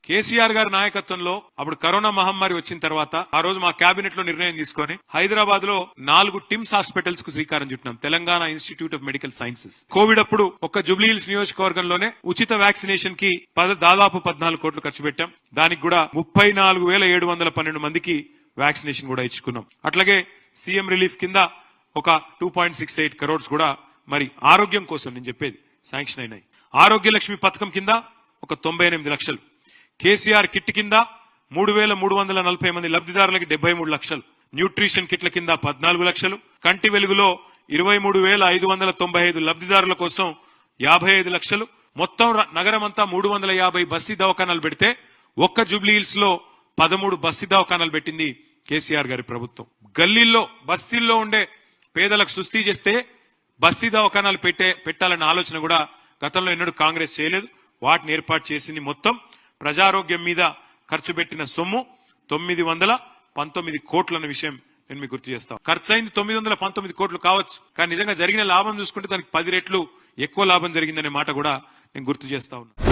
కేసీఆర్ గారి నాయకత్వంలో అప్పుడు కరోనా మహమ్మారి వచ్చిన తర్వాత ఆ రోజు మా కేబినెట్ లో నిర్ణయం తీసుకొని హైదరాబాద్ లో 4 టిమ్స్ హాస్పిటల్స్ కు శ్రీకారం చుట్టినాం. Telangana institute of medical sciences. Covid అప్పుడు ఒక్క జూబ్లీహిల్స్ నియోజకవర్గంలోనే ఉచిత వ్యాక్సినేషన్ కి దాదాపు 14 కోట్లు ఖర్చు పెట్టాం. దానికి కూడా 34,712 మందికి వ్యాక్సినేషన్ కూడా ఇచ్చుకున్నాం. అట్లాగే సీఎం రిలీఫ్ కింద ఒక 2.68 crores కూడా మరి ఆరోగ్యం కోసం నేను చెప్పేది శాంక్షన్ అయినాయి. ఆరోగ్య లక్ష్మి పథకం కింద ఒక 98 లక్షలు, కేసీఆర్ కిట్ కింద 3,340 మంది లబ్ధిదారులకి 73 లక్షలు, న్యూట్రిషన్ కిట్ల కింద 14 లక్షలు, కంటి వెలుగులో 23,595 లబ్ధిదారుల కోసం 55 లక్షలు, మొత్తం నగరం అంతా 350 బస్తీ దవాఖానాలు పెడితే ఒక్క జూబ్లీహిల్స్ లో 13 బస్తీ దవాఖానాలు పెట్టింది కేసీఆర్ గారి ప్రభుత్వం. గల్లీల్లో బస్తీల్లో ఉండే పేదలకు సుస్థి చేస్తే బస్తీ దవాఖానాలు పెట్టాలన్న ఆలోచన కూడా గతంలో ఎన్నడూ కాంగ్రెస్ చేయలేదు. వాటిని ఏర్పాటు చేసింది. మొత్తం ప్రజారోగ్యం మీద ఖర్చు పెట్టిన సొమ్ము 919 కోట్లు అన్న విషయం నేను మీకు గుర్తు చేస్తాను. ఖర్చు అయింది 919 కోట్లు కావచ్చు, కానీ నిజంగా జరిగిన లాభం చూసుకుంటే దానికి 10 రెట్లు ఎక్కువ లాభం జరిగిందనే మాట కూడా నేను గుర్తు చేస్తా ఉన్నా.